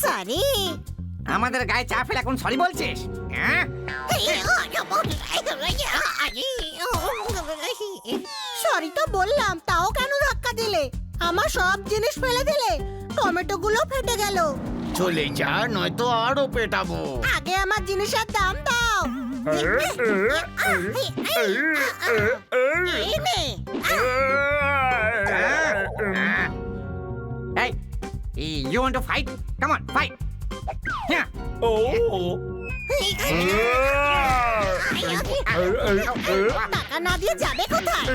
Sorry, আমাদের গায়ে চা ফেলে এখন সরি বলছিস? সরি তো বললাম, তাও কেন ধাক্কা দিলে? আমার সব জিনিস ফেলে দিলে, টমেটো গুলো ফেটে গেল। চলে যা, নয়তো আরো পেটাবো। আগে আমার জিনিসের দাম দাও। এই নে। Hey, you want to fight? Come on, fight. Yeah. টাকা না দিয়ে যাবে কোথায়?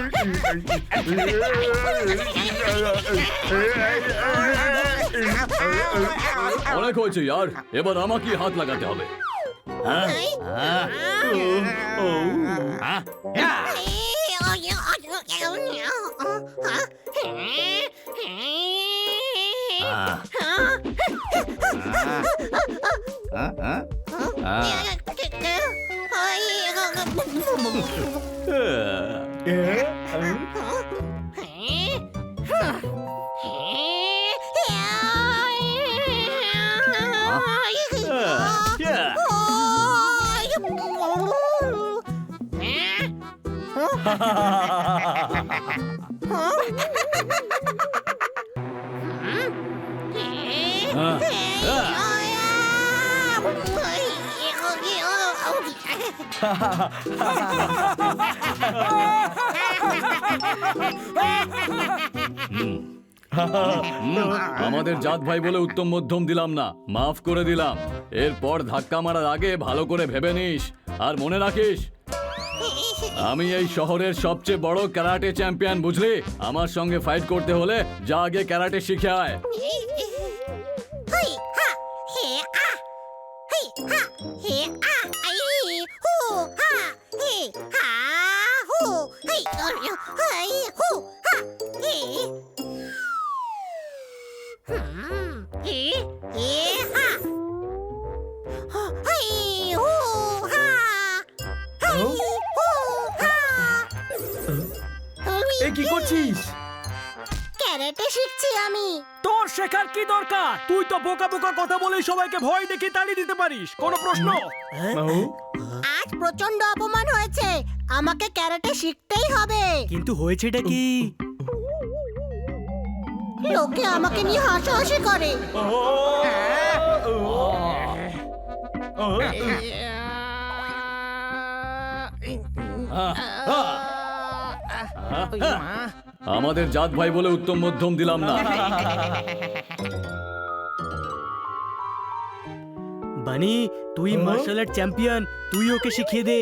অনেক হয়েছে यार, এবার আমাকে হাত লাগাতে হবে। আমাদের জাত ভাই বলে উত্তম মধ্যম দিলাম না, মাফ করে দিলাম। এরপর ধাক্কা মারার আগে ভালো করে ভেবে নিস, আর মনে রাখিস আমি এই শহরের সবচেয়ে বড় ক্যারাটে চ্যাম্পিয়ন, বুঝলি? আমার সঙ্গে ফাইট করতে হলে যা আগে ক্যারাটে শিখে আয়। কি করছিস? ক্যারাটে শিখছি আমি। তোর শেখার কি দরকার? তুই তো বোকা বোকা কথা বলে সবাইকে ভয় দেখিয়ে তাড়িয়ে দিতে পারিস। কোনো প্রশ্ন? আজ প্রচন্ড অপমান হয়েছে, আমাকে ক্যারাটে শিখতেই হবে। কিন্তু হয়েছেটা কি? লোকে আমাকে নিয়ে হাসাহাসি করে। আমাদের জাত ভাই বলে উত্তম মধ্যম দিলাম না। বানি, তুই মার্শাল আর্ট চ্যাম্পিয়ন, তুই ওকে শিখিয়ে দে।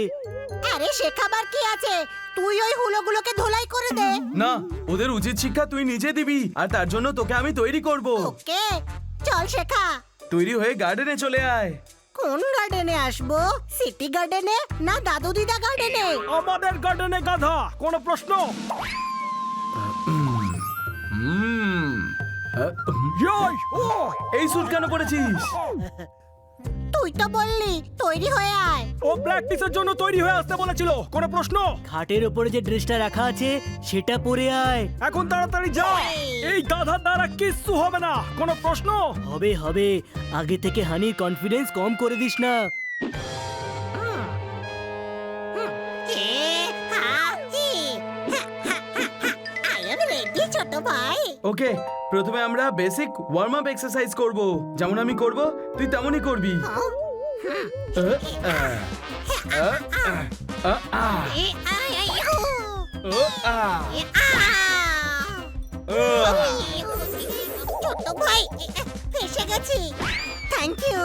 আরে শেখাবার কি আছে, তুই ওই হুলোগুলোকে ধোলাই করে দে। না, ওদের উচিত শিক্ষা তুই নিজে দিবি, আর তার জন্য তোকে আমি তৈরি করব। ওকে, চল শেখা। তৈরি হয়ে গার্ডেনে চলে আয়। কোন গার্ডেনে আসবো? সিটি গার্ডেনে না দাদু দিদা গার্ডেনে? আমাদের গার্ডেনে গাধা। কোনো প্রশ্ন? এই স্যুট কেন পরেছিস? তুই তো বললি তৈরি হয়ে আয়। ও প্র্যাকটিসের জন্য তৈরি হয়ে আসতে বলেছিল। কোনো প্রশ্ন? খাটের উপরে যে ড্রেসটা রাখা আছে সেটা পরে আয়। এখন তাড়াতাড়ি যা, এই গাধার দ্বারা কিচ্ছু হবে না। কোনো প্রশ্ন? হবে হবে, আগে থেকে হানির কনফিডেন্স কম করে দিস না। ছোট ভাই, ওকে, প্রথমে আমরা বেসিক ওয়ার্ম আপ এক্সারসাইজ করব। যেমন আমি করব তুই তেমনই করবি। ছোট ভাই ফেসে গেছি। Thank you.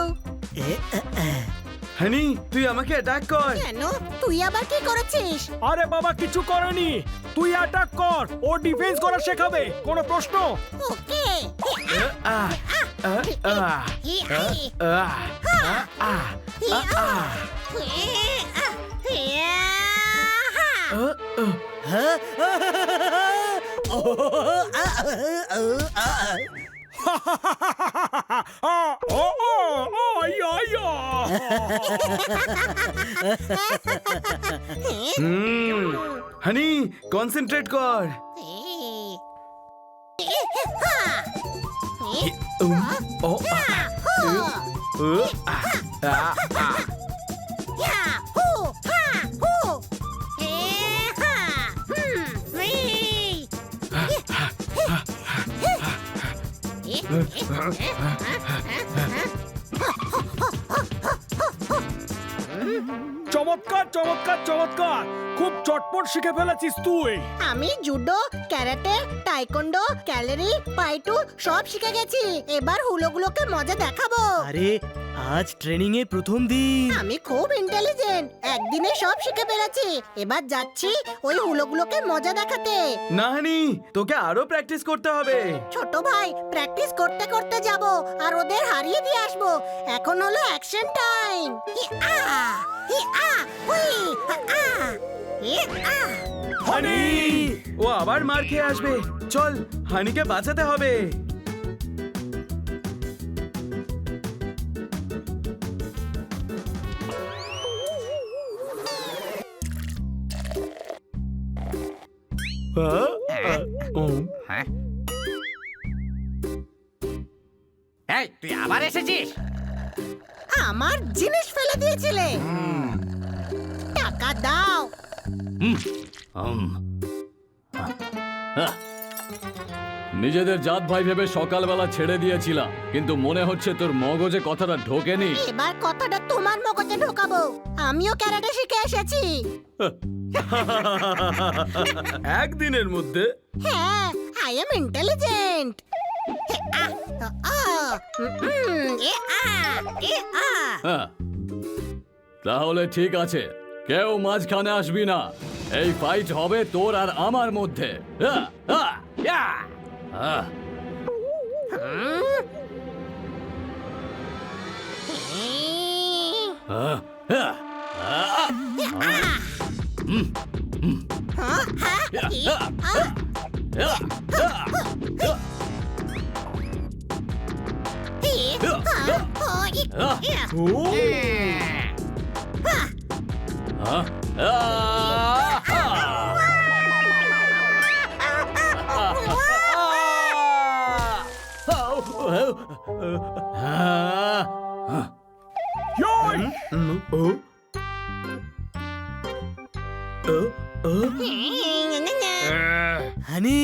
হানি তুই আমাকে অ্যাটাক কর। কেন তুই আবার কি করেছিস? আরে বাবা কিছু করেনি, তুই অ্যাটাক কর, ও ডিফেন্স করা শেখাবে, কোনো প্রশ্ন? ওকে। আহ, আহ, আহ, আহ, আহ, হানি কনসেন্ট্রেট কর। ও চমৎকার চমৎকার চমৎকার, খুব চটপট শিখে ফেলেছিস তুই। আমি জুডো, ক্যারাটে, টাইকোন্ডো, ক্যালারি, পাইটু সব শিখে গেছি। এবার হুলোগুলোকে মজা দেখাবো। আরে আজ ট্রেনিং এর প্রথম দিন। আমি খুব ইন্টেলিজেন্ট, একদিনে সব শিখে ফেলেছি। এবার যাচ্ছি ওই হুলোগুলোকে মজা দেখাতে। না হানি তোকে আরো প্র্যাকটিস করতে হবে। ছোট ভাই প্র্যাকটিস করতে করতে যাব আর ওদের হারিয়ে দিয়ে আসবো। এখন হলো অ্যাকশন টাইম। হানি ও আবার মার খেয়ে আসবে। চল হানিকে বাঁচাতে হবে। হ্যাঁ এই তুই আবার এসেছিস? আমার জিনিস ফেলে দিয়েছিলে, টাকা দাও। নিজেদের জাত ভাই ভেবে সকালবেলা ছেড়ে দিয়েছিলাম, কিন্তু মনে হচ্ছে তোর মগজে কথাটা ঢোকেনি। এবার কথাটা তোমার মগজে ঢোকাবো। আমিও ক্যারাটে শিখে এসেছি। একদিনের মধ্যে? হ্যাঁ, আই এম ইন্টেলিজেন্ট। হ্যাঁ, তাহলে ঠিক আছে, কেউ মাঝখানে আসবি না। এই ফাইট হবে তোর আর আমার মধ্যে। হ্যাঁ, হ্যাঁ, হ্যাঁ। হ্যাঁ, হ্যাঁ, Yoy! হানি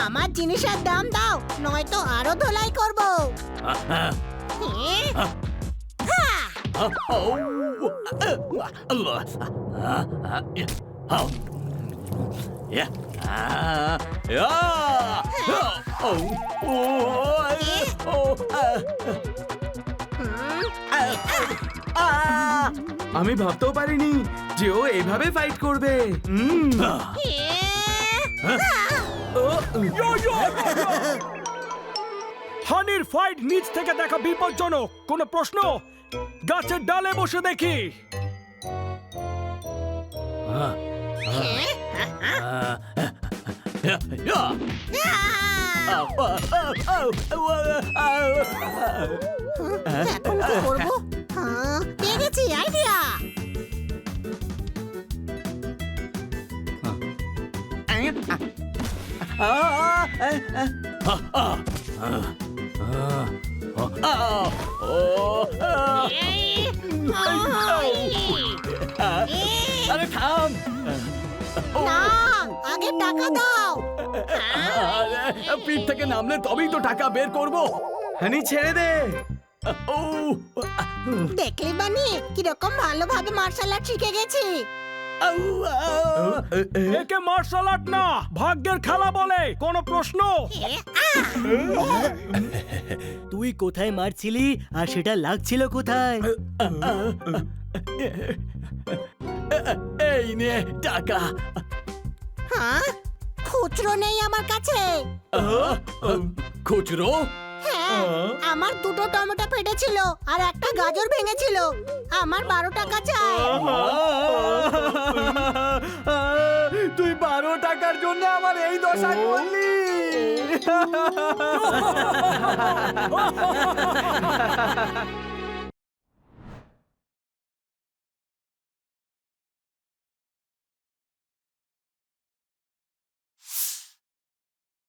আমার জিনিসের দাম দাও, নয়তো আরো ধোলাই করবো। আমি ভাবতেও পারিনি যে ও এইভাবে ফাইট করবে। হানির ফাইট নিচ থেকে দেখা বিপজ্জনক, কোনো প্রশ্ন? গাছের ডালে বসে দেখি। এখন কি করবো? পেয়ে গেছি আইডিয়া। আরে থাম। না আগে টাকা দাও। আরে, পিঠ থেকে নামলে তবেই তো টাকা বের করব। হানি ছেড়ে দে। ও দেখলি বানি কিরকম ভালোভাবে মার্শাল আর্ট শিখে গেছি। একে মার্শাল আর্ট না ভাগ্যের খেলা বলে, কোনো প্রশ্ন? তুই কোথায় মারছিলি আর সেটা লাগছিল কোথায়? এই নে টাকা। হ্যাঁ খুচরো নেই আমার কাছে। খুচরো? হ্যাঁ আমার দুটো টমেটো ফেটেছিল আর একটা গাজর ভেঙেছিল। আমার 12 টাকা চাই। তুই 12 টাকার জন্য আমার এই দশা করলি।